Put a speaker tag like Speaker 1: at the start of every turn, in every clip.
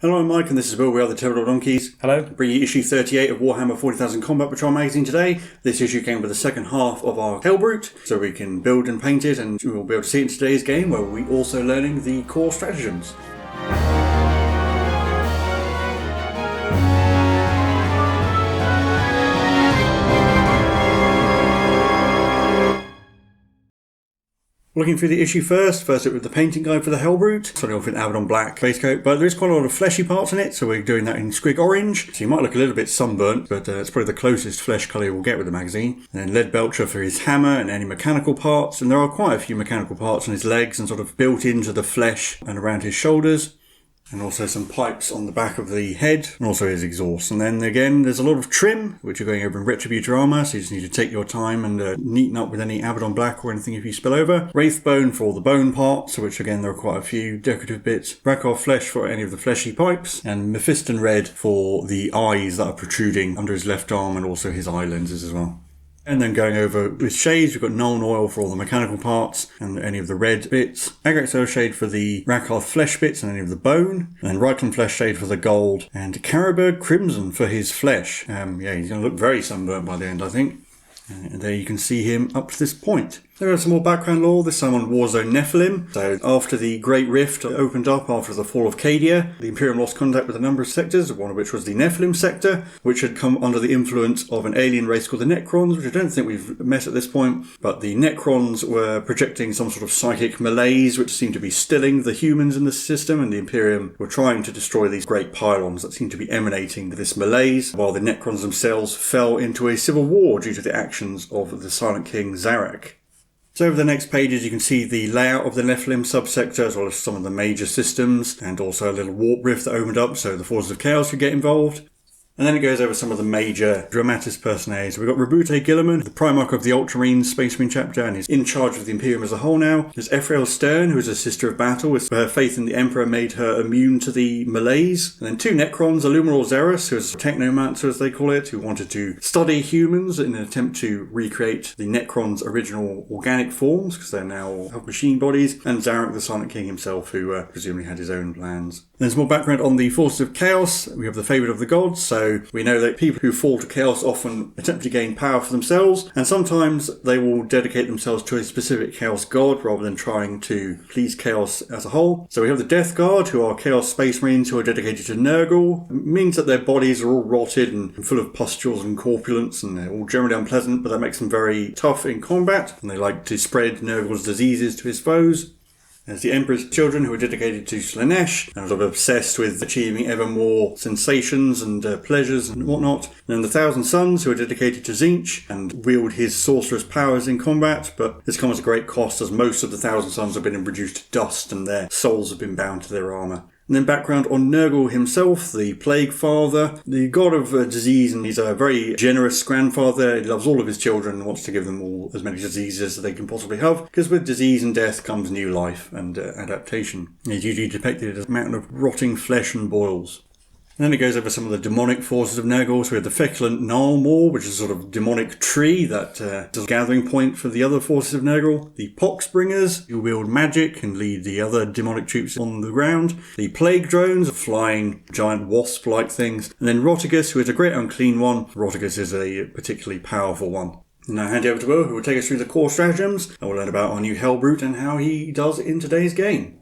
Speaker 1: Hello, I'm Mike, and this is Will. We are the Tabletop Donkeys.
Speaker 2: Hello.
Speaker 1: Bringing you issue 38 of Warhammer 40,000 Combat Patrol magazine today. This issue came with the second half of our Helbrute, so we can build and paint it, and we'll be able to see it in today's game, where we'll be also learning the core stratagems. Looking through the issue first up with the painting guide for the Helbrute, starting off with Abaddon Black base coat, but there is quite a lot of fleshy parts in it, so we're doing that in Squig Orange, so you might look a little bit sunburnt, but it's probably the closest flesh colour we'll get with the magazine. And then Lead Belcher for his hammer and any mechanical parts, and there are quite a few mechanical parts on his legs and sort of built into the flesh and around his shoulders. And also some pipes on the back of the head, and also his exhaust. And then again, there's a lot of trim, which are going over in Retributor armour, so you just need to take your time and neaten up with any Abaddon Black or anything if you spill over. Wraithbone for all the bone parts, which again, there are quite a few decorative bits. Rakov Flesh for any of the fleshy pipes, and Mephiston Red for the eyes that are protruding under his left arm and also his eye lenses as well. And then going over with shades, we've got Nuln Oil for all the mechanical parts and any of the red bits. Agaxo Shade for the Rakov flesh bits and any of the bone. And then Reikland Flesh Shade for the gold. And Carroburg Crimson for his flesh. He's going to look very sunburnt by the end, I think. And there you can see him up to this point. There is some more background lore, this time on Warzone Nephilim. So after the Great Rift opened up after the fall of Cadia, the Imperium lost contact with a number of sectors, one of which was the Nephilim sector, which had come under the influence of an alien race called the Necrons, which I don't think we've met at this point. But the Necrons were projecting some sort of psychic malaise, which seemed to be stilling the humans in the system, and the Imperium were trying to destroy these great pylons that seemed to be emanating this malaise, while the Necrons themselves fell into a civil war due to the actions of the Silent King Zarak. So over the next pages you can see the layout of the Nephilim subsector as well as some of the major systems, and also a little warp rift that opened up so the Forces of Chaos could get involved. And then it goes over some of the major dramatis personae. So we've got Rabute Gilliman, the Primarch of the Ultramarine Space Marine chapter, and is in charge of the Imperium as a whole now. There's Ephrael Stern, who is a sister of battle, with her faith in the Emperor made her immune to the malaise. And then two Necrons, Illuminor Xeris, who is a technomancer as they call it, who wanted to study humans in an attempt to recreate the Necrons' original organic forms, because they're now have machine bodies. And Zarak, the Silent King himself, who presumably had his own plans. There's more background on the Forces of Chaos. We have the Favourite of the Gods, so we know that people who fall to Chaos often attempt to gain power for themselves, and sometimes they will dedicate themselves to a specific Chaos god rather than trying to please Chaos as a whole. So we have the Death Guard, who are Chaos Space Marines who are dedicated to Nurgle. It means that their bodies are all rotted and full of pustules and corpulence, and they're all generally unpleasant, but that makes them very tough in combat, and they like to spread Nurgle's diseases to his foes. There's the Emperor's children, who are dedicated to Slaanesh and are sort of obsessed with achieving ever more sensations and pleasures and whatnot. And then the Thousand Sons, who are dedicated to Tzeentch and wield his sorcerous powers in combat, but this comes at a great cost, as most of the Thousand Sons have been reduced to dust and their souls have been bound to their armour. And then background on Nurgle himself, the Plague Father, the god of disease, and he's a very generous grandfather. He loves all of his children and wants to give them all as many diseases as they can possibly have, because with disease and death comes new life and adaptation. He's usually depicted as a mountain of rotting flesh and boils. And then it goes over some of the demonic forces of Nurgle. So we have the Feculent Gnarlmaw, which is a sort of demonic tree that is a gathering point for the other forces of Nurgle. The Poxbringers, who wield magic and lead the other demonic troops on the ground. The Plague Drones, flying giant wasp-like things. And then Rotigus, who is a great unclean one. Rotigus is a particularly powerful one. And now I hand you over to Will, who will take us through the core stratagems, and we'll learn about our new Helbrute and how he does in today's game.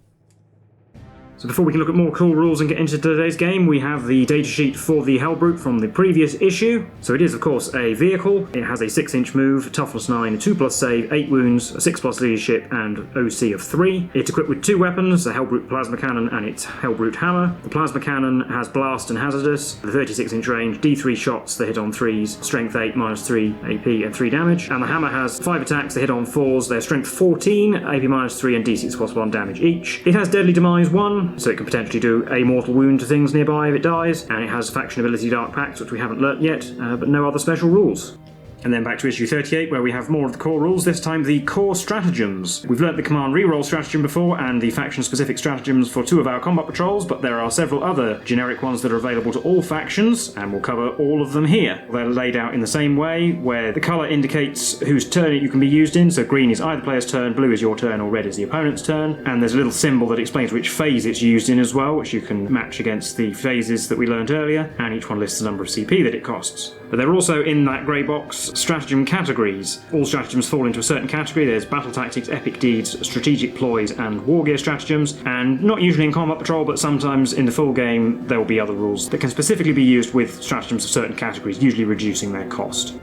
Speaker 2: So before we can look at more cool rules and get into today's game, we have the datasheet for the Helbrute from the previous issue. So it is, of course, a vehicle. It has a 6-inch move, toughness 9, 2+ save, 8 wounds, a 6+ leadership, and OC of 3. It's equipped with 2 weapons, the Helbrute Plasma Cannon and its Helbrute Hammer. The Plasma Cannon has Blast and Hazardous, the 36-inch range, D3 shots, they hit on 3s, strength 8, -3, AP, and 3 damage. And the Hammer has 5 attacks, they hit on 4s, they're strength 14, AP -3, and D6 +1 damage each. It has Deadly Demise 1, so it can potentially do a mortal wound to things nearby if it dies, and it has faction ability Dark Pact, which we haven't learnt yet, but no other special rules. And then back to issue 38, where we have more of the core rules, this time the core stratagems. We've learnt the command reroll stratagem before, and the faction-specific stratagems for 2 of our combat patrols, but there are several other generic ones that are available to all factions, and we'll cover all of them here. They're laid out in the same way, where the colour indicates whose turn you can be used in, so green is either player's turn, blue is your turn, or red is the opponent's turn, and there's a little symbol that explains which phase it's used in as well, which you can match against the phases that we learnt earlier, and each one lists the number of CP that it costs. But they're also in that grey box stratagem categories. All stratagems fall into a certain category. There's battle tactics, epic deeds, strategic ploys, and war gear stratagems, and not usually in combat patrol, but sometimes in the full game there will be other rules that can specifically be used with stratagems of certain categories, usually reducing their cost.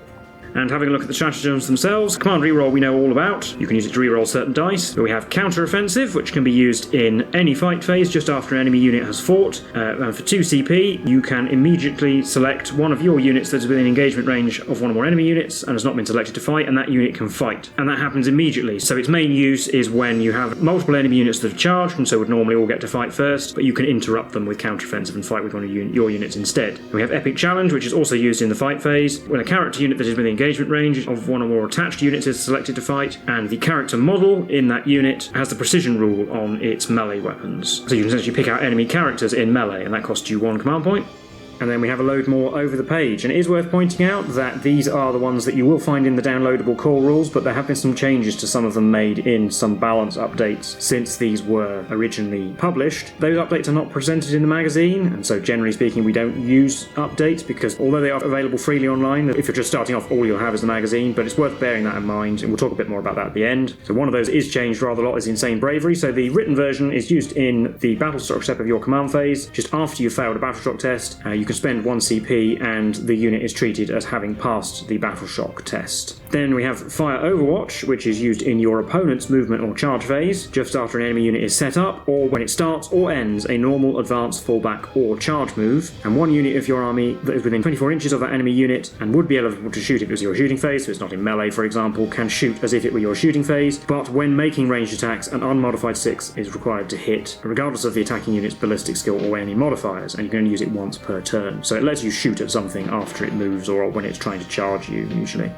Speaker 2: And having a look at the stratagems themselves, command reroll we know all about. You can use it to reroll certain dice. But we have counter-offensive, which can be used in any fight phase just after an enemy unit has fought. And for 2 CP, you can immediately select one of your units that's within engagement range of one or more enemy units and has not been selected to fight, and that unit can fight. And that happens immediately. So its main use is when you have multiple enemy units that have charged, and so would normally all get to fight first, but you can interrupt them with counter-offensive and fight with one of your units instead. And we have epic challenge, which is also used in the fight phase. When a character unit that is within engagement range of one or more attached units is selected to fight, and the character model in that unit has the precision rule on its melee weapons. So you can essentially pick out enemy characters in melee, and that costs you 1 command point. And then we have a load more over the page. And it is worth pointing out that these are the ones that you will find in the downloadable core rules, but there have been some changes to some of them made in some balance updates since these were originally published. Those updates are not presented in the magazine, and so generally speaking we don't use updates, because although they are available freely online, if you're just starting off all you'll have is the magazine, but it's worth bearing that in mind, and we'll talk a bit more about that at the end. So one of those is changed rather a lot, is Insane Bravery. So the written version is used in the battle shock step of your command phase. Just after you've failed a battle shock test, you can spend 1 CP and the unit is treated as having passed the battle shock test. Then we have Fire Overwatch, which is used in your opponent's movement or charge phase, just after an enemy unit is set up, or when it starts or ends a normal, advance, fallback, or charge move, and 1 unit of your army that is within 24 inches of that enemy unit and would be eligible to shoot if it was your shooting phase, so it's not in melee for example, can shoot as if it were your shooting phase, but when making ranged attacks, an unmodified 6 is required to hit, regardless of the attacking unit's ballistic skill or any modifiers, and you can only use it once per turn. So it lets you shoot at something after it moves or when it's trying to charge you, usually.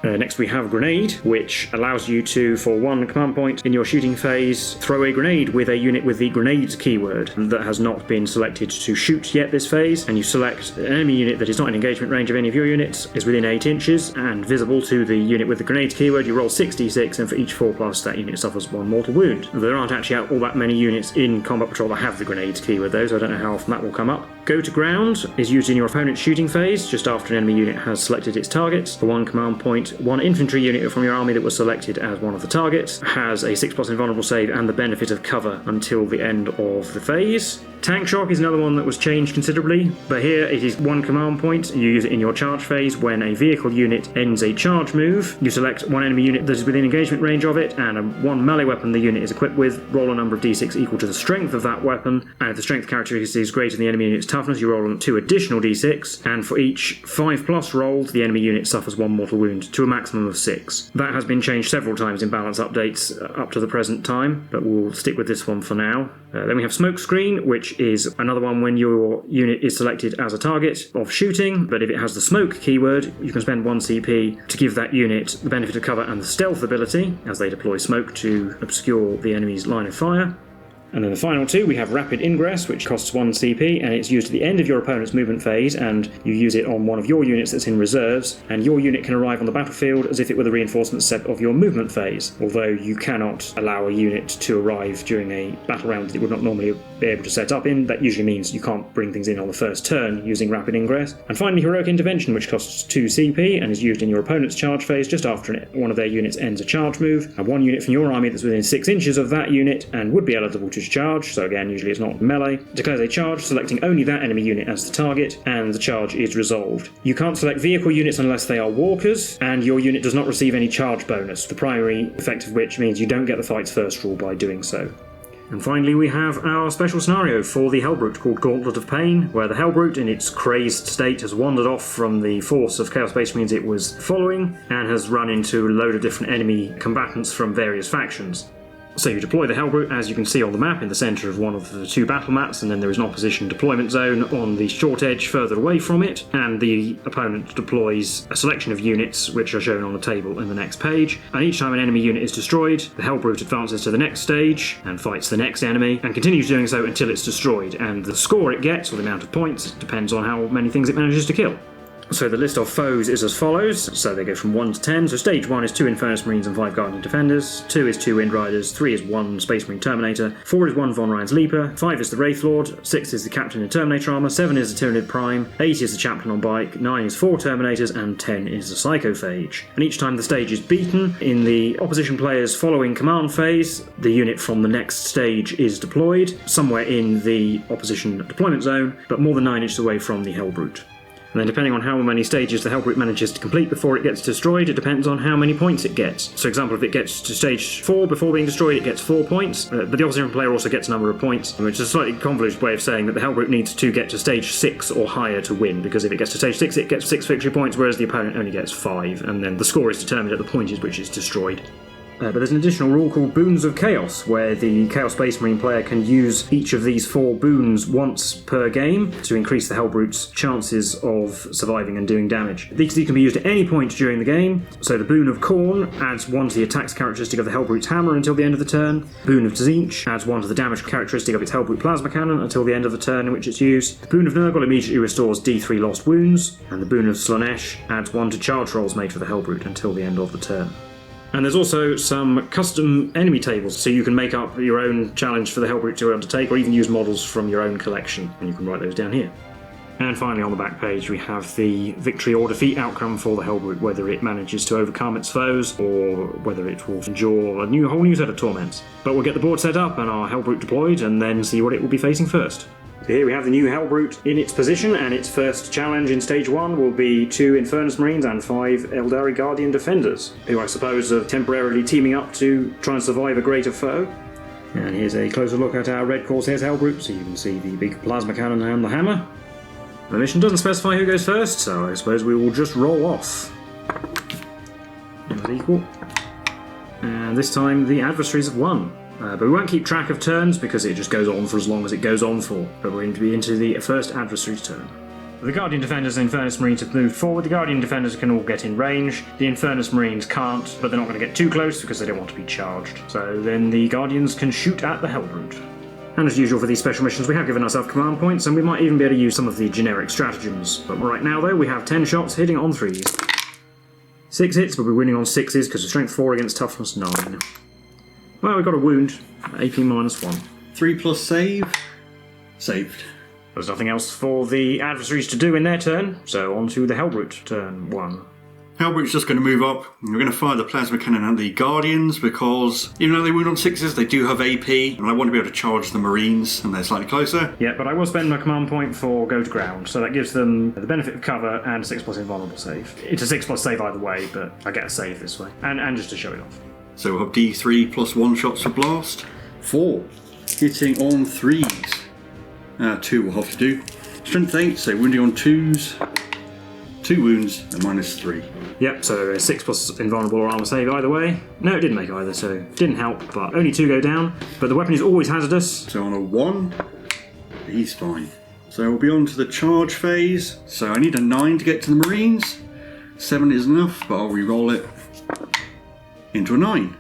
Speaker 2: Next we have Grenade, which allows you to, for 1 command point in your shooting phase, throw a grenade with a unit with the grenades keyword that has not been selected to shoot yet this phase, and you select an enemy unit that is not in engagement range of any of your units, is within 8 inches, and visible to the unit with the grenades keyword. You roll 6d6, and for each 4+, that unit suffers 1 mortal wound. There aren't actually all that many units in Combat Patrol that have the grenades keyword though, so I don't know how often that will come up. Go to Ground is used in your opponent's shooting phase, just after an enemy unit has selected its target. For 1 command point, 1 infantry unit from your army that was selected as one of the targets has a 6+ invulnerable save and the benefit of cover until the end of the phase. Tank Shock is another one that was changed considerably, but here it is 1 command point, and you use it in your charge phase. When a vehicle unit ends a charge move, you select 1 enemy unit that is within engagement range of it, and 1 melee weapon the unit is equipped with, roll a number of d6 equal to the strength of that weapon, and if the strength characteristic is greater than the enemy unit's toughness, you roll 2 additional d6, and for each 5+ rolled, the enemy unit suffers 1 mortal wound, to a maximum of 6. That has been changed several times in balance updates up to the present time, but we'll stick with this one for now. Then we have Smoke Screen, which is another one when your unit is selected as a target of shooting, but if it has the smoke keyword, you can spend 1 CP to give that unit the benefit of cover and the stealth ability, as they deploy smoke to obscure the enemy's line of fire. And then the final 2, we have Rapid Ingress, which costs 1 CP, and it's used at the end of your opponent's movement phase, and you use it on one of your units that's in reserves, and your unit can arrive on the battlefield as if it were the reinforcement set of your movement phase, although you cannot allow a unit to arrive during a battle round that it would not normally be able to set up in. That usually means you can't bring things in on the first turn using Rapid Ingress. And finally, Heroic Intervention, which costs 2 CP, and is used in your opponent's charge phase just after one of their units ends a charge move, and 1 unit from your army that's within 6 inches of that unit and would be eligible to charge, so again usually it's not melee, declares a charge selecting only that enemy unit as the target, and the charge is resolved. You can't select vehicle units unless they are walkers, and your unit does not receive any charge bonus, the primary effect of which means you don't get the fight's first rule by doing so. And finally we have our special scenario for the Helbrute called Gauntlet of Pain, where the Helbrute in its crazed state has wandered off from the force of Chaos Space Marines it was following, and has run into a load of different enemy combatants from various factions. So you deploy the Helbrute, as you can see on the map, in the centre of one of the two battle mats, and then there is an opposition deployment zone on the short edge further away from it, and the opponent deploys a selection of units which are shown on the table in the next page, and each time an enemy unit is destroyed, the Helbrute advances to the next stage and fights the next enemy, and continues doing so until it's destroyed, and the score it gets, or the amount of points, depends on how many things it manages to kill. So the list of foes is as follows. So they go from 1 to 10. So stage 1 is 2 Infernus Marines and 5 Guardian Defenders. 2 is 2 Wind Riders. 3 is 1 Space Marine Terminator. 4 is 1 Von Ryan's Leaper. 5 is the Wraith Lord. 6 is the Captain in Terminator Armour. 7 is the Tyranid Prime. 8 is the Chaplain on Bike. 9 is 4 Terminators. And 10 is the Psychophage. And each time the stage is beaten, in the opposition player's following command phase, the unit from the next stage is deployed, somewhere in the opposition deployment zone, but more than 9 inches away from the Helbrute. And then depending on how many stages the Helbrute manages to complete before it gets destroyed, it depends on how many points it gets. So, for example, if it gets to stage 4 before being destroyed, it gets 4 points, but the opposition player also gets a number of points, which is a slightly convoluted way of saying that the Helbrute needs to get to stage 6 or higher to win, because if it gets to stage 6, it gets 6 victory points, whereas the opponent only gets 5, and then the score is determined at the point at which it's destroyed. But there's an additional rule called Boons of Chaos, where the Chaos Space Marine player can use each of these 4 boons once per game to increase the Helbrute's chances of surviving and doing damage. These can be used at any point during the game. So the Boon of Khorne adds 1 to the attacks characteristic of the Helbrute's hammer until the end of the turn. Boon of Tzeentch adds 1 to the damage characteristic of its Helbrute plasma cannon until the end of the turn in which it's used. The Boon of Nurgle immediately restores D3 lost wounds, and the Boon of Slaanesh adds 1 to charge rolls made for the Helbrute until the end of the turn. And there's also some custom enemy tables, so you can make up your own challenge for the Helbrute to undertake, or even use models from your own collection, and you can write those down here. And finally on the back page we have the victory or defeat outcome for the Helbrute, whether it manages to overcome its foes, or whether it will endure a whole new set of torments. But we'll get the board set up and our Helbrute deployed, and then see what it will be facing first. So here we have the new Helbrute in its position, and its first challenge in stage 1 will be 2 Infernus Marines and 5 Eldari Guardian Defenders, who I suppose are temporarily teaming up to try and survive a greater foe. And here's a closer look at our Red Corsairs Helbrute, so you can see the big plasma cannon and the hammer. The mission doesn't specify who goes first, so I suppose we will just roll off. That was equal. And this time the adversaries have won. But we won't keep track of turns because it just goes on for as long as it goes on for. But we're going to be into the first adversary's turn. The Guardian Defenders and Infernus Marines have moved forward. The Guardian Defenders can all get in range. The Infernus Marines can't, but they're not going to get too close because they don't want to be charged. So then the Guardians can shoot at the Helbrute. And as usual for these special missions, we have given ourselves command points, and we might even be able to use some of the generic stratagems. But right now, though, we have 10 shots hitting on 3s. 6 hits, but we're winning on 6s because of strength 4 against toughness 9. Well, we got a wound. AP -1.
Speaker 1: 3 plus save. Saved.
Speaker 2: There's nothing else for the adversaries to do in their turn, so on to the Helbrute, turn 1.
Speaker 1: Helbrute's just going to move up. We're going to fire the plasma cannon at the Guardians because, even though they wound on 6s, they do have AP, and I want to be able to charge the Marines, and they're slightly closer.
Speaker 2: Yeah, but I will spend my command point for go to ground, so that gives them the benefit of cover and a 6+ invulnerable save. It's a 6+ save either way, but I get a save this way, and just to show it off.
Speaker 1: So we'll have D3 plus 1 shots for blast. 4. Hitting on 3s. 2 will have to do. Strength 8, so wounding on 2s. 2 wounds and -3.
Speaker 2: Yep, so a 6+ invulnerable or armor save either way. No, it didn't make either, so it didn't help, but only 2 go down. But the weapon is always hazardous.
Speaker 1: So on a 1, he's fine. So we'll be on to the charge phase. So I need a 9 to get to the Marines. 7 is enough, but I'll re-roll it into a 9.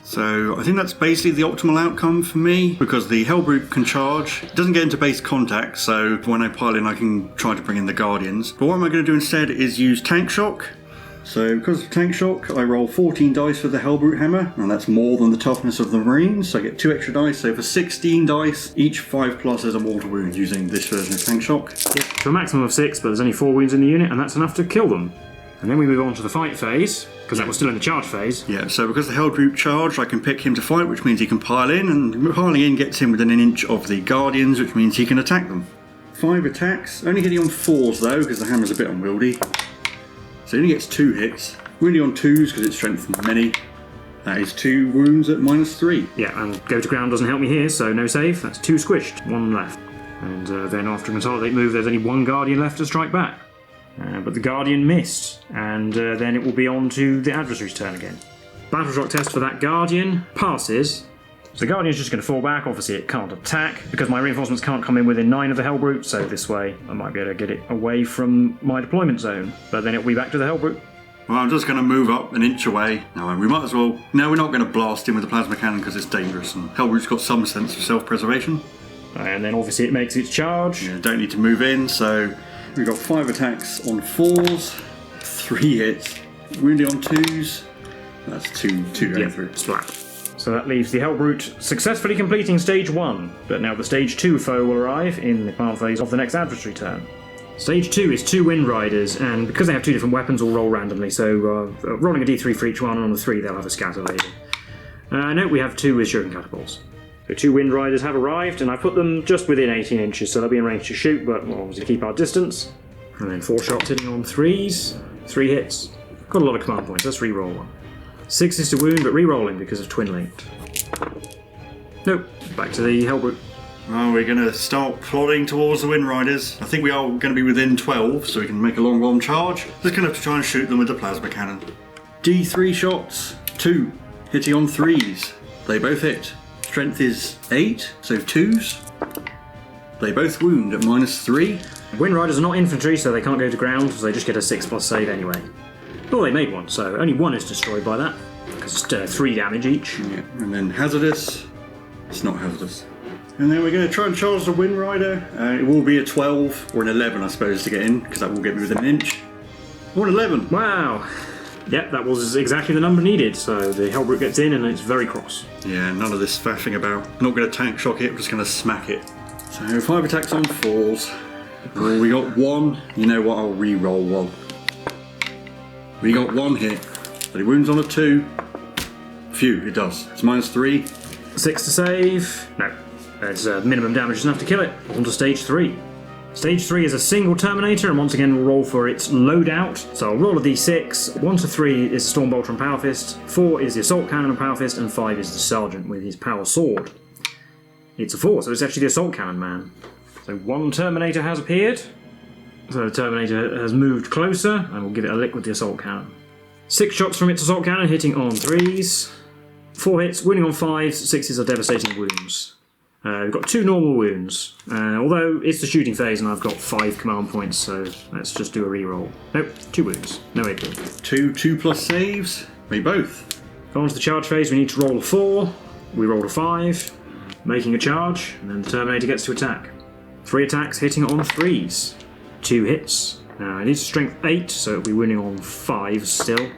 Speaker 1: So I think that's basically the optimal outcome for me, because the Helbrute can charge. It doesn't get into base contact, so when I pile in I can try to bring in the Guardians. But what am I going to do instead is use Tank Shock. So because of Tank Shock, I roll 14 dice for the Helbrute hammer, and that's more than the toughness of the Marines, so I get 2 extra dice. So for 16 dice, each 5+ is a mortal wound using this version of Tank Shock.
Speaker 2: Yep, to a maximum of 6, but there's only 4 wounds in the unit, and that's enough to kill them. And then we move on to the fight phase, because that was still in the charge phase.
Speaker 1: Yeah, so because the Helbrute charged, I can pick him to fight, which means he can pile in, and piling in gets him within an inch of the Guardians, which means he can attack them. 5 attacks, only hitting on 4s though, because the hammer's a bit unwieldy. So he only gets 2 hits. Wounding on 2s, because it's strength many. That is 2 wounds at -3.
Speaker 2: Yeah, and go to ground doesn't help me here, so no save. That's 2 squished, 1 left. And then after a consolidate move, there's only 1 Guardian left to strike back. But the Guardian missed, and then it will be on to the adversary's turn again. Battle shock test for that Guardian passes, So the Guardian's just going to fall back. Obviously it can't attack because my reinforcements can't come in within 9 of the Helbrute, so this way I might be able to get it away from my deployment zone. But then it'll be back to the Helbrute.
Speaker 1: Well, I'm just going to move up an inch away. No, we might as well... No, we're not going to blast him with the plasma cannon because it's dangerous, and Helbrute's got some sense of self-preservation.
Speaker 2: And then obviously it makes its charge.
Speaker 1: Yeah, don't need to move in, so we've got 5 attacks on 4s, 3 hits, wounded on 2s. That's 2 going through.
Speaker 2: Splat. So that leaves the Helbrute successfully completing stage 1, but now the stage 2 foe will arrive in the command phase of the next adversary turn. Stage 2 is 2 Wind Riders, and because they have 2 different weapons, will roll randomly, so rolling a d3 for each one, and on the 3 they'll have a scatter lady. Note we have 2 with shuriken catapults. So 2 Wind Riders have arrived, and I put them just within 18 inches, so they'll be in range to shoot, but we'll obviously keep our distance. And then 4 shots hitting on 3s, 3 hits. Got a lot of command points, let's re-roll one. 6 is to wound, but re-rolling because of twin linked. Nope, back to the Helbrute.
Speaker 1: Well, we're going to start plodding towards the Wind Riders. I think we are going to be within 12, so we can make a long bomb charge. Just going to have to try and shoot them with the plasma cannon. D3 shots, 2, hitting on 3s. They both hit. Strength is 8, so 2s. They both wound at -3.
Speaker 2: Wind Riders are not infantry, so they can't go to ground, so they just get a 6+ save anyway. Oh, they made one, so only 1 is destroyed by that, because it's 3 damage each.
Speaker 1: Yeah, and then hazardous. It's not hazardous. And then we're going to try and charge the Wind Rider. It will be a 12 or an 11, I suppose, to get in, because that will get me within an inch. Or an 11.
Speaker 2: Wow. Yep, that was exactly the number needed, so the Helbrute gets in and it's very cross.
Speaker 1: Yeah, none of this faffing about. I'm not going to tank shock it, I'm just going to smack it. So 5 attacks on 4s. Oh, we got 1. You know what, I'll re-roll 1. We got 1 hit, but it wounds on a 2. Phew, it does. It's -3.
Speaker 2: 6 to save. No. It's minimum damage enough to kill it. On to stage 3. Stage 3 is a single Terminator, and once again we'll roll for its loadout. So I'll roll a d6. 1 to 3 is Stormbolter and Power Fist. 4 is the Assault Cannon and Power Fist, and 5 is the Sergeant with his Power Sword. It's a 4, so it's actually the Assault Cannon man. So 1 Terminator has appeared. So the Terminator has moved closer, and we'll give it a lick with the Assault Cannon. 6 shots from its Assault Cannon, hitting on 3s. 4 hits, wounding on 5s, 6s are devastating wounds. We've got 2 normal wounds, although it's the shooting phase and I've got 5 command points, so let's just do a reroll. Nope, 2 wounds, no AP.
Speaker 1: 2 + saves, me both.
Speaker 2: On to the charge phase, we need to roll a 4, we rolled a 5, making a charge, and then the Terminator gets to attack. 3 attacks, hitting on 3s, 2 hits. It is strength 8, so it'll be winning on 5s still,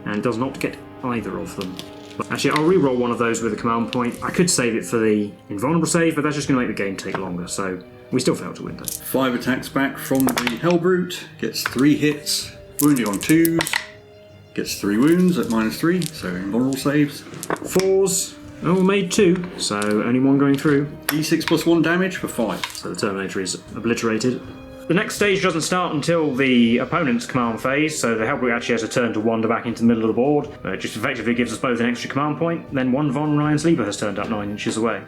Speaker 2: and does not get either of them. Actually, I'll re-roll one of those with a command point. I could save it for the invulnerable save, but that's just going to make the game take longer, so we still fail to win though.
Speaker 1: 5 attacks back from the Helbrute, gets 3 hits, wounding on 2s, gets 3 wounds at -3, so invulnerable saves.
Speaker 2: 4s, made 2, so only 1 going through.
Speaker 1: D6 +1 damage for 5.
Speaker 2: So the Terminator is obliterated. The next stage doesn't start until the opponent's command phase, so the Helbrute actually has a turn to wander back into the middle of the board. It just effectively gives us both an extra command point. Then 1 Von Ryan Sleeper has turned up 9 inches away.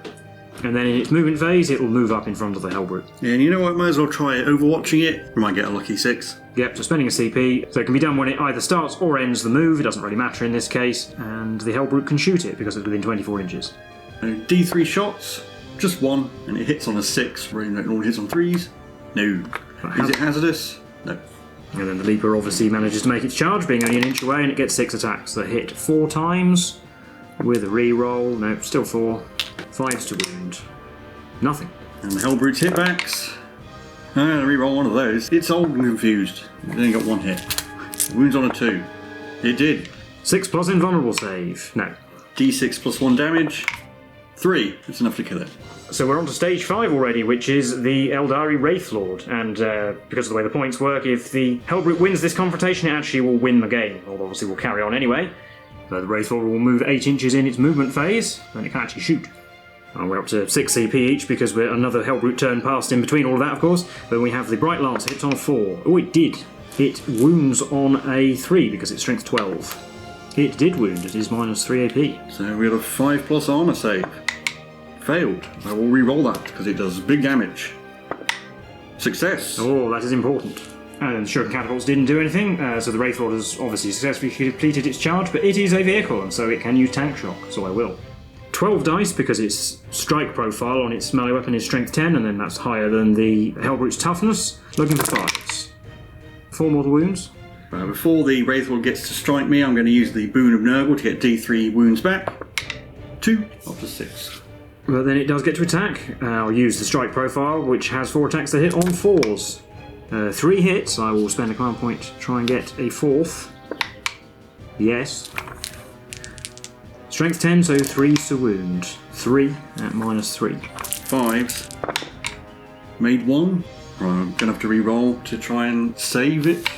Speaker 2: And then in its movement phase, it will move up in front of the Helbrute.
Speaker 1: Yeah, and you know what, might as well try overwatching it. We might get a lucky 6.
Speaker 2: Yep, so spending a CP, so it can be done when it either starts or ends the move, it doesn't really matter in this case, and the Helbrute can shoot it because it's within 24 inches.
Speaker 1: D3 shots, just 1, and it hits on a 6, where it normally hits on 3s. No. Is it hazardous? No.
Speaker 2: And then the Leaper obviously manages to make its charge, being only an inch away, and it gets 6 attacks. They hit 4 times with a re-roll. No, still 4. 5s to wound. Nothing.
Speaker 1: And the Helbrute's hitbacks. I'm going to re-roll one of those. It's old and confused. It only got 1 hit. Wounds on a 2. It did.
Speaker 2: 6 plus invulnerable save. No.
Speaker 1: D6 +1 damage. 3. It's enough to kill it.
Speaker 2: So we're on to stage 5 already, which is the Eldari Wraithlord, and because of the way the points work, if the Helbrute wins this confrontation, it actually will win the game, although obviously we'll carry on anyway. So the Wraithlord will move 8 inches in its movement phase, and it can actually shoot. And we're up to 6 CP each, because we're another Helbrute turn passed in between all of that, of course. Then we have the Bright Lance, hits on 4. Oh, it did. It wounds on a 3, because it's strength 12. It did wound, it is -3 AP.
Speaker 1: So we got a 5+ armor save. Failed. I will re-roll that because it does big damage. Success.
Speaker 2: Oh, that is important. And the Shuriken Catapults didn't do anything, so the Wraithlord has obviously successfully completed its charge, but it is a vehicle, and so it can use tank shock, so I will. 12 dice because its strike profile on its melee weapon is strength 10, and then that's higher than the Helbrute's toughness. Looking for 5s. 4 mortal wounds.
Speaker 1: Before the Wraithlord gets to strike me, I'm going to use the Boon of Nurgle to get D3 wounds back. 2 up to 6.
Speaker 2: But then it does get to attack. I'll use the strike profile, which has 4 attacks to hit on 4s. 3 hits. I will spend a command point to try and get a 4th. Yes. Strength 10, so 3's to wound. 3 at -3.
Speaker 1: 5s. Made 1. Right, I'm going to have to re-roll to try and save it.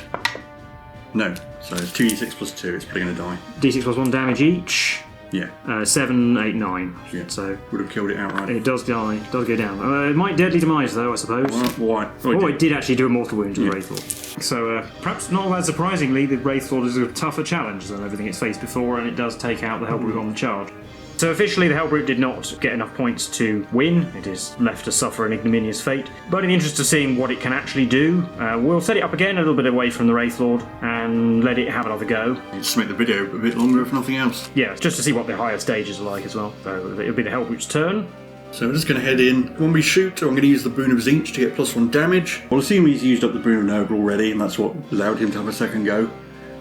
Speaker 1: No, so it's 2d6 plus 2, it's probably going to die.
Speaker 2: D6 plus 1 damage each.
Speaker 1: Yeah.
Speaker 2: 7, 8, 9.
Speaker 1: Yeah.
Speaker 2: So
Speaker 1: would have killed it outright.
Speaker 2: it does die, does go down. It might deadly demise though, I suppose.
Speaker 1: Why?
Speaker 2: Oh, it did actually do a mortal wound to the Wraithlord. So perhaps not that surprisingly, the Wraithlord is a tougher challenge than everything it's faced before, and it does take out the Helbrute on the charge. So officially the Helbrute did not get enough points to win. It is left to suffer an ignominious fate. But in the interest of seeing what it can actually do, we'll set it up again a little bit away from the Wraithlord and let it have another go.
Speaker 1: Just make the video a bit longer if nothing else.
Speaker 2: Yeah, just to see what the higher stages are like as well. So it'll be the Helbrute's turn.
Speaker 1: So we're just going to head in. When we shoot, I'm going to use the Boon of Zinch to get +1 damage. We'll assume he's used up the Boon of Nurgle already, and that's what allowed him to have a second go.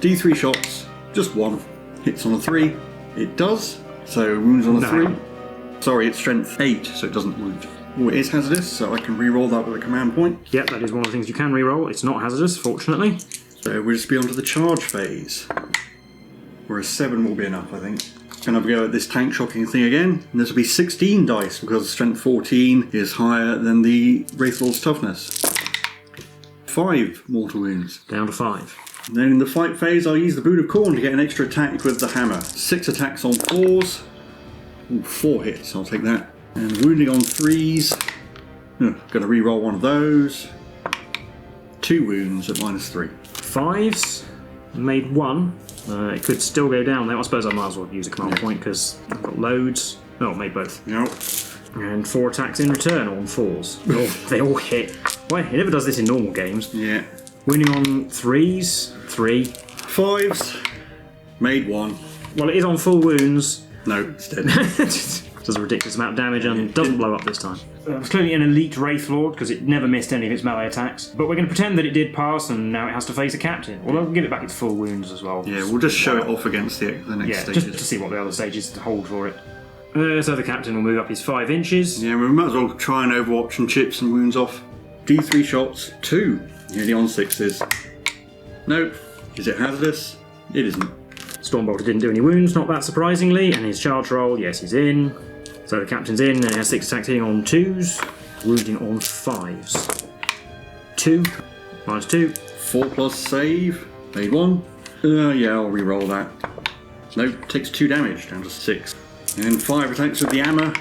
Speaker 1: D3 shots, just 1. Hits on a 3. It does. So wounds on a 3. Sorry, it's strength 8, so it doesn't wound. Oh, it is hazardous, so I can re-roll that with a command point.
Speaker 2: Yep, that is one of the things you can re-roll. It's not hazardous, fortunately.
Speaker 1: So we'll just be on to the charge phase. Where a 7 will be enough, I think. Going to have a go at this tank shocking thing again. And this will be 16 dice, because strength 14 is higher than the Wraithlord's toughness. 5 mortal wounds.
Speaker 2: Down to 5.
Speaker 1: And then in the fight phase, I'll use the Boon of Corn to get an extra attack with the hammer. 6 attacks on 4s. Ooh, 4 hits, I'll take that. And wounding on 3s. Going to re-roll one of those. 2 wounds at -3.
Speaker 2: 5s. Made 1. It could still go down there. I suppose I might as well use a command point because I've got loads. Oh, made both.
Speaker 1: Yep.
Speaker 2: And 4 attacks in return on 4s. Oh, they all hit. Well, it never does this in normal games.
Speaker 1: Yeah.
Speaker 2: Wounding on 3s. 3.
Speaker 1: 5s. Made 1.
Speaker 2: Well, it is on full wounds.
Speaker 1: No, it's dead.
Speaker 2: Does a ridiculous amount of damage and doesn't blow up this time. It's clearly an elite Wraithlord because it never missed any of its melee attacks. But we're going to pretend that it did pass and now it has to face a captain. Although we'll give it back its full wounds as well.
Speaker 1: Yeah, we'll just show it off against the next stages.
Speaker 2: Just to see what the other stages hold for it. So the captain will move up his 5 inches.
Speaker 1: Yeah, we might as well try and Overwatch and chip some wounds off. D3 shots, 2. Nearly on 6s. Nope. Is it hazardous? It isn't.
Speaker 2: Stormbolter didn't do any wounds, not that surprisingly, and his charge roll, yes, he's in. So the captain's in, and he has 6 attacks hitting on 2s, wounding on 5s. 2, -2.
Speaker 1: 4+ save, made 1. Yeah, I'll re-roll that. Nope, takes 2 damage, down to 6. And 5 attacks with the hammer.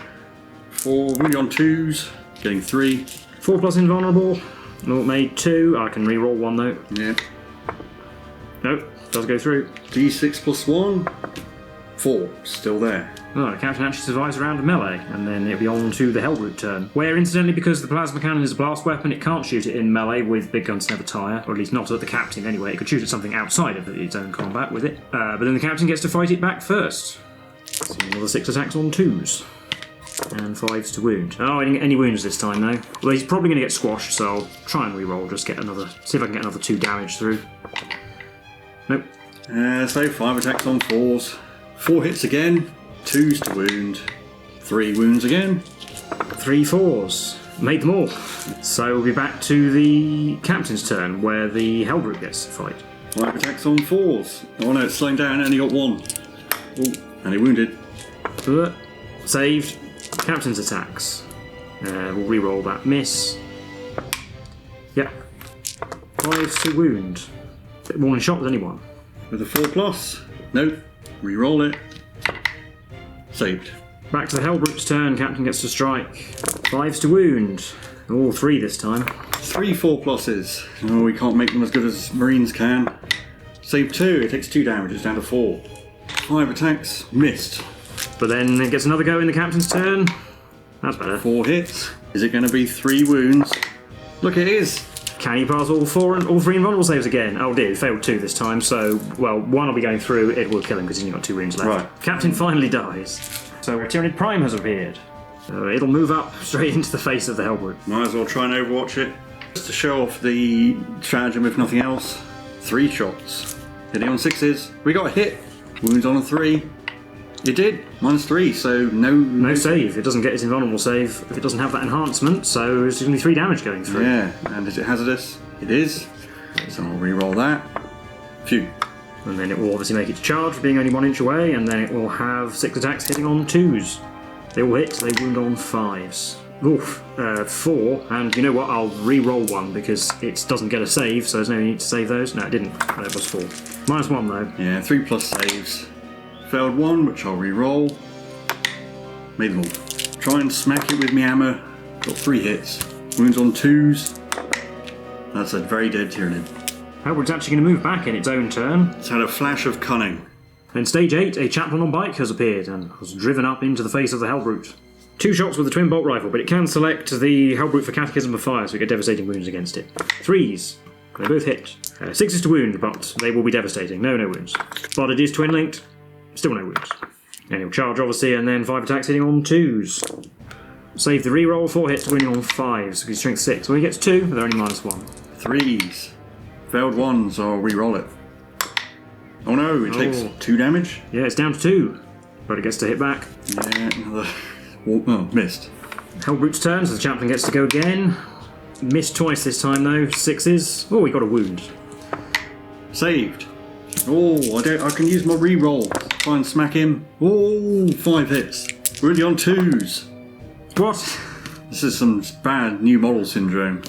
Speaker 1: 4 wounding on 2s, getting 3.
Speaker 2: 4+ invulnerable, no, made 2. I can re-roll 1 though.
Speaker 1: Yeah.
Speaker 2: Nope, does go through.
Speaker 1: D6 plus 1. 4, still there.
Speaker 2: Oh, the captain actually survives a round of melee, and then it'll be on to the Helbrute turn. Where, incidentally, because the plasma cannon is a blast weapon, it can't shoot it in melee with big guns never tire, or at least not at the captain anyway. It could shoot at something outside of its own combat with it. But then the captain gets to fight it back first. So another 6 attacks on 2s. And 5s to wound. Oh, any wounds this time though. Well, he's probably going to get squashed, so I'll try and re-roll, just get another, see if I can get another 2 damage through. Nope.
Speaker 1: So 5 attacks on 4s. 4 hits again. 2s to wound. 3 wounds again.
Speaker 2: 3 4s. Made them all. So we'll be back to the captain's turn, where the Helbrute gets to fight.
Speaker 1: 5 attacks on 4s. Oh no, it's slowing down, only got 1. Oh, and he wounded.
Speaker 2: Saved. Captain's attacks. We'll re-roll that miss. Yep. 5 to wound. More in shot than anyone.
Speaker 1: With a 4+. Nope. Re-roll it. Saved.
Speaker 2: Back to the Helbrute's turn. Captain gets to strike. 5s to wound. All 3 this time.
Speaker 1: 3 4+. Oh, we can't make them as good as Marines can. Save 2. It takes 2 damage. It's down to 4. 5 attacks. Missed.
Speaker 2: But then it gets another go in the captain's turn. That's better.
Speaker 1: 4 hits. Is it going to be 3 wounds? Look, it is.
Speaker 2: Can he pass all 3 invulnerable saves again? Oh dear, he failed 2 this time, so, well, 1 will be going through, it will kill him because he's only got 2 wounds left.
Speaker 1: Right.
Speaker 2: Captain finally dies. so Tyranid Prime has appeared. It'll move up straight into the face of the Helbrute.
Speaker 1: Might as well try and overwatch it. Just to show off the stratagem, if nothing else. 3 shots. Hitting on 6s. We got a hit. Wounds on a 3. It did. -3, so no
Speaker 2: save. It doesn't get its invulnerable save if it doesn't have that enhancement, so it's only 3 damage going through.
Speaker 1: Yeah, and is it hazardous? It is. So I'll re-roll that. Phew.
Speaker 2: And then it will obviously make it to charge, being only 1 inch away, and then it will have 6 attacks hitting on 2s. They all hit, they wound on 5s. Oof, 4, and you know what, I'll re-roll 1 because it doesn't get a save, so there's no need to save those. No, it didn't. No, it was 4. -1 though.
Speaker 1: Yeah, 3 plus saves. Failed 1, which I'll re-roll. Made them all. Try and smack it with my hammer. Got 3 hits. Wounds on 2s. That's a very dead Tyranid.
Speaker 2: Helbrute's actually going to move back in its own turn.
Speaker 1: It's had a flash of cunning.
Speaker 2: Then stage 8, a chaplain on bike has appeared and was driven up into the face of the Helbrute. 2 shots with a twin bolt rifle, but it can select the Helbrute for Catechism of Fire, so we get devastating wounds against it. 3s. They both hit. 6s to wound, but they will be devastating. No wounds. But it is twin linked. Still no wounds. And he'll charge obviously, and then 5 attacks hitting on 2s. Save the reroll, 4 hits winning on 5s, so he's strength 6. When he gets 2, they're only -1.
Speaker 1: 3s. Failed 1s, I'll re-roll it. Oh no, it takes 2 damage?
Speaker 2: Yeah, it's down to 2. But it gets to hit back.
Speaker 1: Yeah, another... Oh, missed.
Speaker 2: Helbrute's turn, so the chaplain gets to go again. Missed twice this time though, 6s. Oh, he got a wound.
Speaker 1: Saved. Oh, I can use my re-roll. Try and smack him. Oh, 5 hits. We're only on 2s.
Speaker 2: What?
Speaker 1: This is some bad new model syndrome.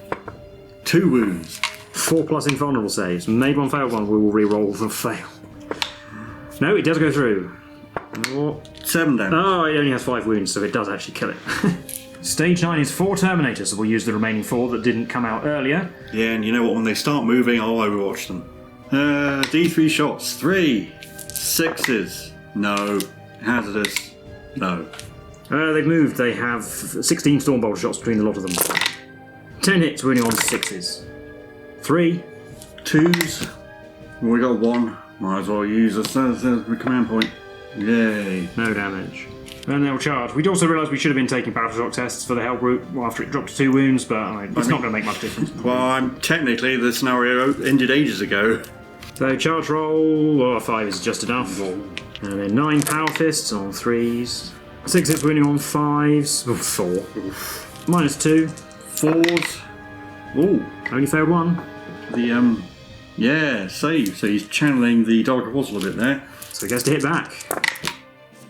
Speaker 1: 2 wounds.
Speaker 2: 4 plus invulnerable saves. Made 1, failed 1. We will re-roll the fail. No, it does go through. What?
Speaker 1: 7 damage.
Speaker 2: Oh, it only has 5 wounds, so it does actually kill it. Stage 9 is 4 Terminators, so we'll use the remaining 4 that didn't come out earlier.
Speaker 1: Yeah, and you know what? When they start moving, I'll overwatch them. D3 shots. 3. 6s. No. Hazardous. No.
Speaker 2: They've moved. They have 16 Stormbolter shots between the lot of them. 10 hits, winning on 6s. 3.
Speaker 1: 2s. We got 1. Might as well use the command point. Yay.
Speaker 2: No damage. And they'll charge. We'd also realised we should have been taking battle shock tests for the Helbrute after it dropped to 2 wounds, but it's not going to make much difference.
Speaker 1: Well, technically the scenario ended ages ago.
Speaker 2: So charge roll, 5 is just enough. And then 9 Power Fists on 3s. 6 hits winning on 5s. 4. -2.
Speaker 1: 4s. Ooh.
Speaker 2: Only failed 1.
Speaker 1: Yeah, save. So he's channeling the Dark Apostle a bit there.
Speaker 2: So he gets to hit back.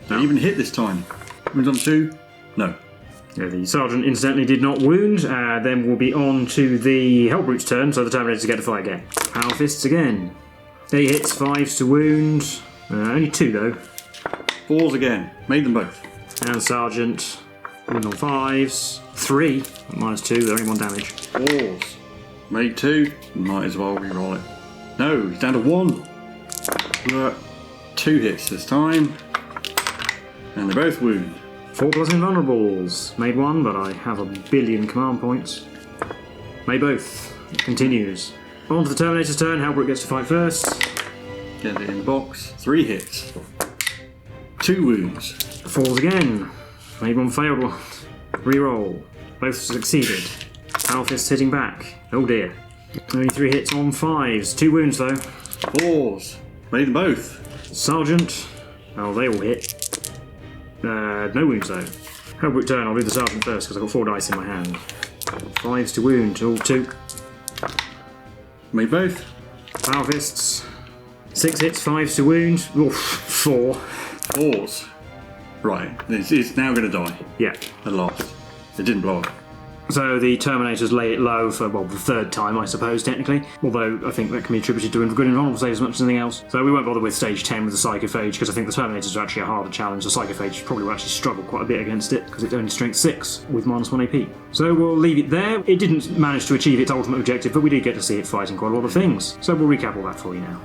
Speaker 1: Didn't even hit this time. Wounds on 2? No.
Speaker 2: Yeah, the Sergeant incidentally did not wound. Then we'll be on to the Helbrute's turn, so the Terminators get to fight again. Power Fists again. 8 hits, 5s to wound. Only 2 though.
Speaker 1: 4s again. Made them both.
Speaker 2: And Sergeant, wound on 5s. 3, -2, they're only 1 damage.
Speaker 1: 4s. Made 2. Might as well re-roll it. No, he's down to 1. 2 hits this time. And they both wound.
Speaker 2: 4 plus invulnerables. Made 1, but I have a billion command points. Made both. It continues. On to the Terminator's turn. Helbrute gets to fight first.
Speaker 1: Get it in the box. 3 hits. 2 wounds.
Speaker 2: Falls again. Made 1, failed 1. Reroll. Both succeeded. Power Fist hitting back. Oh dear. Only 3 hits on 5s. 2 wounds though.
Speaker 1: 4s. Made them both.
Speaker 2: Sergeant. Oh, they all hit. No wounds though. Helbrute turn. I'll do the Sergeant first because I've got 4 dice in my hand. 5s to wound. All 2.
Speaker 1: Made both.
Speaker 2: Power Fists. 6 hits, 5s to wound. Oof, 4.
Speaker 1: 4s. Right. It's now going to die.
Speaker 2: Yeah.
Speaker 1: At last. It didn't blow up.
Speaker 2: So the Terminators lay it low for, well, the 3rd time, I suppose, technically. Although I think that can be attributed to good invulnerable saves as much as anything else. So we won't bother with stage 10 with the Psychophage, because I think the Terminators are actually a harder challenge. The Psychophage probably will actually struggle quite a bit against it, because it's only strength 6 with -1 AP. So we'll leave it there. It didn't manage to achieve its ultimate objective, but we did get to see it fighting quite a lot of things. So we'll recap all that for you now.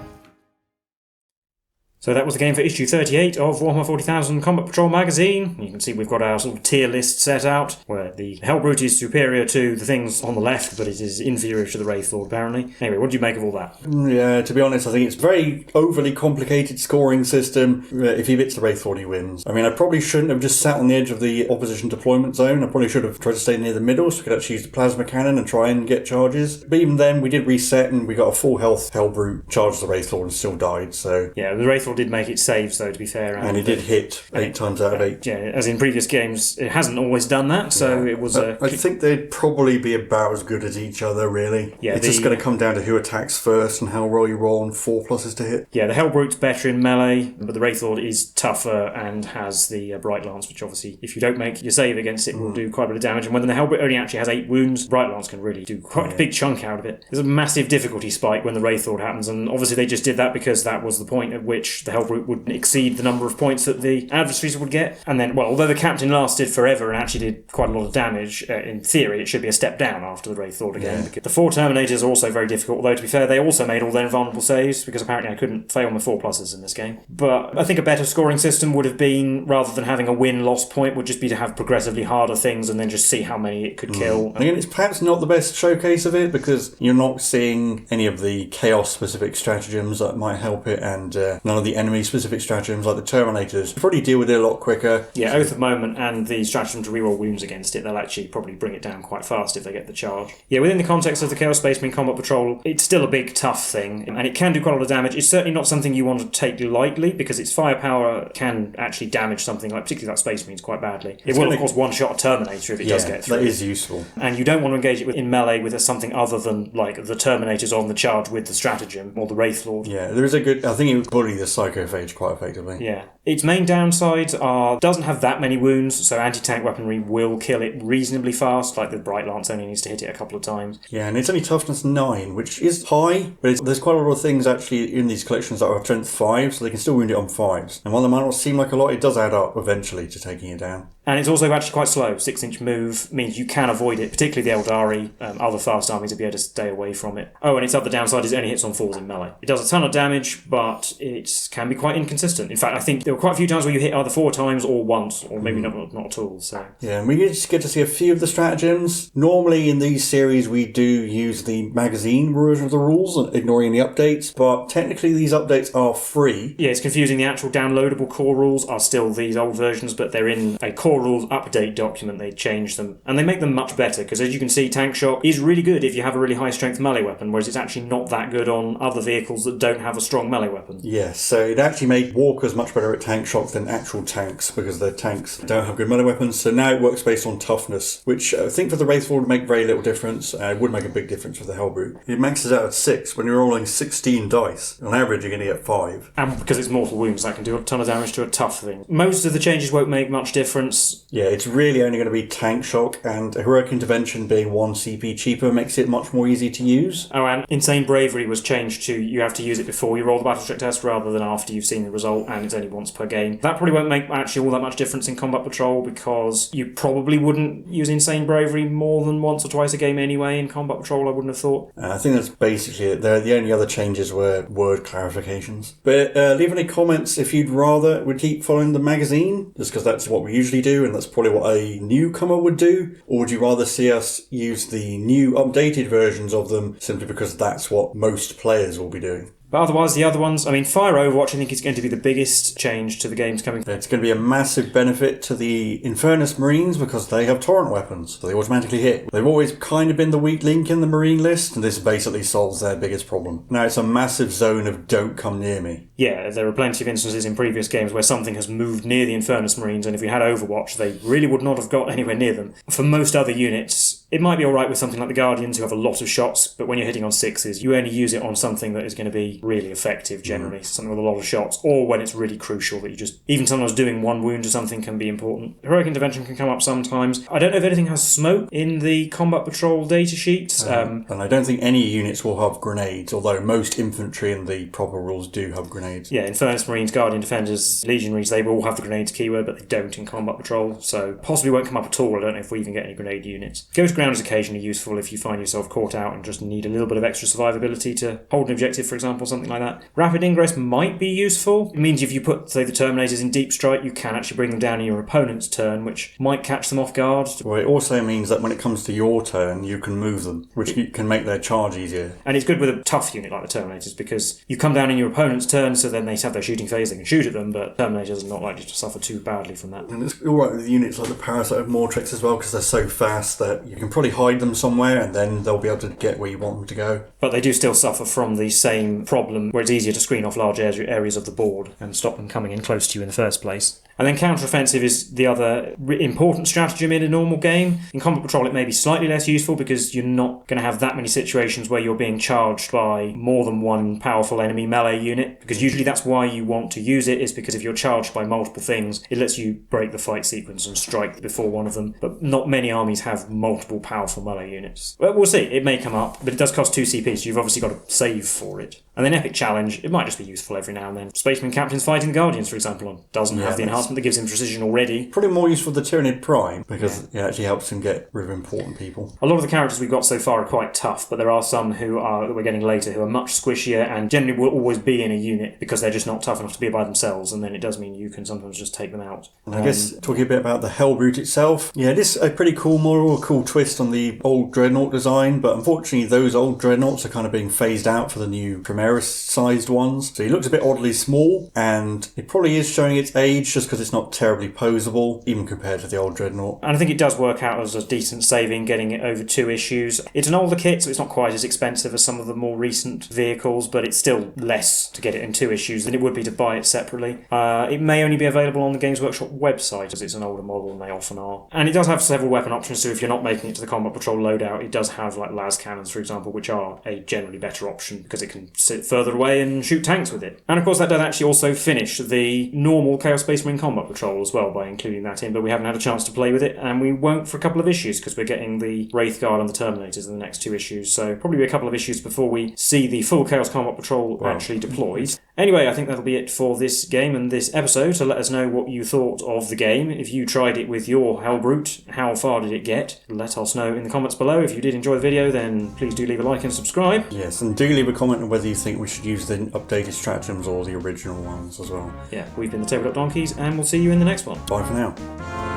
Speaker 2: So that was the game for issue 38 of Warhammer 40,000 Combat Patrol magazine. You can see we've got our sort of tier list set out, where the Helbrute is superior to the things on the left, but it is inferior to the Wraithlord, apparently. Anyway, what do you make of all that?
Speaker 1: Yeah, to be honest, I think it's a very overly complicated scoring system. If he hits the Wraithlord, he wins. I mean, I probably shouldn't have just sat on the edge of the opposition deployment zone. I probably should have tried to stay near the middle so we could actually use the plasma cannon and try and get charges. But even then, we did reset and we got a full health Helbrute, charged the Wraithlord and still died, so...
Speaker 2: Yeah, the Wraithlord did make its saves, though, to be fair.
Speaker 1: And he did hit 8 times out of 8.
Speaker 2: Yeah, as in previous games, it hasn't always done that, so it was...
Speaker 1: I think they'd probably be about as good as each other, really. Yeah, it's just going to come down to who attacks first and how well you roll on 4 pluses to hit.
Speaker 2: Yeah, the Helbrute's better in melee, but the Wraithlord is tougher and has the Bright Lance, which obviously, if you don't make your save against it, will do quite a bit of damage. And when the Helbrute only actually has 8 wounds, Bright Lance can really do quite a big chunk out of it. There's a massive difficulty spike when the Wraithlord happens, and obviously they just did that because that was the point at which the Helbrute would exceed the number of points that the adversaries would get. And then, well, although the Captain lasted forever and actually did quite a lot of damage, in theory it should be a step down after the Wraithlord again. Because the 4 Terminators are also very difficult, although to be fair, they also made all their invulnerable saves, because apparently I couldn't fail my 4 pluses in this game. But I think a better scoring system would have been, rather than having a win-loss point, would just be to have progressively harder things and then just see how many it could kill.
Speaker 1: Again, it's perhaps not the best showcase of it, because you're not seeing any of the Chaos-specific stratagems that might help it, and none of the enemy-specific stratagems like the Terminators. You probably deal with it a lot quicker.
Speaker 2: Yeah, Oath of Moment and the stratagem to reroll wounds against it, they'll actually probably bring it down quite fast if they get the charge. Yeah, within the context of the Chaos Space Marine Combat Patrol, it's still a big, tough thing, and it can do quite a lot of damage. It's certainly not something you want to take lightly, because its firepower can actually damage something like, particularly that Space Marines, quite badly. It will, of course, one-shot a Terminator if it does get through.
Speaker 1: That is useful.
Speaker 2: And you don't want to engage it in melee with something other than, like, the Terminators on the charge with the stratagem, or the Wraithlord.
Speaker 1: Yeah, there is a good... I think it would bully the Psychophage quite effectively.
Speaker 2: Yeah. Its main downsides are, doesn't have that many wounds, so anti-tank weaponry will kill it reasonably fast, like the Bright Lance only needs to hit it a couple of times.
Speaker 1: Yeah, and it's only toughness 9, which is high, but there's quite a lot of things actually in these collections that are strength 5, so they can still wound it on 5s. And while they might not seem like a lot, it does add up eventually to taking it down.
Speaker 2: And it's also actually quite slow. 6-inch move means you can avoid it, particularly the Eldari. Other fast armies will be able to stay away from it. Oh, and its other downside is it only hits on 4s in melee. It does a ton of damage, but it can be quite inconsistent. In fact, I think there were quite a few times where you hit either 4 times or once, or maybe not at all. So
Speaker 1: yeah, and we just get to see a few of the stratagems. Normally in these series we do use the magazine version of the rules, ignoring the updates, but technically these updates are free.
Speaker 2: Yeah, it's confusing. The actual downloadable core rules are still these old versions, but they're in a core rules update document. They change them, and they make them much better, because as you can see, Tank Shock is really good if you have a really high strength melee weapon, whereas it's actually not that good on other vehicles that don't have a strong melee weapon.
Speaker 1: Yes, so it actually made walkers much better at Tank Shock than actual tanks, because their tanks don't have good melee weapons, so now it works based on toughness, which I think for the Wraithlord would make very little difference. It would make a big difference for the Helbrute. It maxes out at 6 when you're rolling 16 dice. On average you're going to get 5.
Speaker 2: And because it's mortal wounds, that can do a ton of damage to a tough thing. Most of the changes won't make much difference.
Speaker 1: Yeah, it's really only going to be Tank Shock, and Heroic Intervention being 1 CP cheaper makes it much more easy to use.
Speaker 2: Oh, and Insane Bravery was changed to you have to use it before you roll the Battle Trick test rather than after you've seen the result, and it's only once per game. That probably won't make actually all that much difference in Combat Patrol, because you probably wouldn't use Insane Bravery more than once or twice a game anyway in Combat Patrol, I wouldn't have thought.
Speaker 1: I think that's basically it. The only other changes were word clarifications. But leave any comments if you'd rather we keep following the magazine, just because that's what we usually do, and that's probably what a newcomer would do, or would you rather see us use the new updated versions of them simply because that's what most players will be doing?
Speaker 2: But otherwise, the other ones, I mean, Fire Overwatch, I think, is going to be the biggest change to the games coming.
Speaker 1: It's going to be a massive benefit to the Infernus Marines because they have torrent weapons, so they automatically hit. They've always kind of been the weak link in the Marine list, and this basically solves their biggest problem. Now it's a massive zone of don't come near me.
Speaker 2: Yeah, there are plenty of instances in previous games where something has moved near the Infernus Marines, and if we had Overwatch, they really would not have got anywhere near them. For most other units, it might be alright with something like the Guardians who have a lot of shots, but when you're hitting on 6s, you only use it on something that is going to be really effective generally, something with a lot of shots, or when it's really crucial that you just, even sometimes doing 1 wound or something can be important. Heroic Intervention can come up sometimes. I don't know if anything has smoke in the Combat Patrol datasheets.
Speaker 1: And I don't think any units will have grenades, although most infantry in the proper rules do have grenades.
Speaker 2: Yeah, Infernus Marines, Guardian Defenders, Legionaries, they will have the grenades keyword, but they don't in Combat Patrol, so possibly won't come up at all. I don't know if we even get any grenade units. Ghost Grenade ground is occasionally useful if you find yourself caught out and just need a little bit of extra survivability to hold an objective, for example, something like that. Rapid ingress might be useful. It means if you put, say, the Terminators in deep strike, you can actually bring them down in your opponent's turn, which might catch them off guard.
Speaker 1: Well, it also means that when it comes to your turn, you can move them, which can make their charge easier.
Speaker 2: And it's good with a tough unit like the Terminators, because you come down in your opponent's turn, so then they have their shooting phase, they can shoot at them, but Terminators are not likely to suffer too badly from that.
Speaker 1: And it's alright with units like the Parasite of Mortrix as well, because they're so fast that you can probably hide them somewhere and then they'll be able to get where you want them to go.
Speaker 2: But they do still suffer from the same problem where it's easier to screen off large areas of the board and stop them coming in close to you in the first place. And then counteroffensive is the other important stratagem in a normal game. In Combat Patrol it may be slightly less useful because you're not going to have that many situations where you're being charged by more than one powerful enemy melee unit, because usually that's why you want to use it, is because if you're charged by multiple things, it lets you break the fight sequence and strike before one of them. But not many armies have multiple powerful melee units. Well, we'll see. It may come up, but it does cost 2 CP, so you've obviously got to save for it. And then Epic Challenge, it might just be useful every now and then. Spaceman Captain's fighting the Guardians, for example, doesn't have the enhancement that gives him precision already.
Speaker 1: Probably more useful the Tyranid Prime, because it actually helps him get rid of important people.
Speaker 2: A lot of the characters we've got so far are quite tough, but there are some that we're getting later who are much squishier and generally will always be in a unit because they're just not tough enough to be by themselves, and then it does mean you can sometimes just take them out.
Speaker 1: And I guess talking a bit about the Helbrute itself, it is a pretty cool model, a cool twist on the old Dreadnought design, but unfortunately those old Dreadnoughts are kind of being phased out for the new Primaris-sized ones. So he looks a bit oddly small, and it probably is showing its age just because it's not terribly posable, even compared to the old Dreadnought.
Speaker 2: And I think it does work out as a decent saving getting it over 2 issues. It's an older kit, so it's not quite as expensive as some of the more recent vehicles, but it's still less to get it in 2 issues than it would be to buy it separately. It may only be available on the Games Workshop website, as it's an older model, and they often are. And it does have several weapon options, so if you're not making it to the Combat Patrol loadout, it does have like las cannons, for example, which are a generally better option because it can sit further away and shoot tanks with it. And of course that does actually also finish the normal Chaos Space Marine Combat Patrol as well by including that in, but we haven't had a chance to play with it, and we won't for a couple of issues because we're getting the Wraith Guard and the Terminators in the next 2 issues, so probably be a couple of issues before we see the full Chaos Combat Patrol actually deployed. Anyway, I think that'll be it for this game and this episode, so let us know what you thought of the game. If you tried it with your Helbrute, how far did it get? Let us know in the comments below. If you did enjoy the video, then please do leave a like and subscribe.
Speaker 1: Yes, and do leave a comment on whether you think we should use the updated stratagems or the original ones as well.
Speaker 2: Yeah, we've been the Tabletop Donkeys, and we'll see you in the next one.
Speaker 1: Bye for now.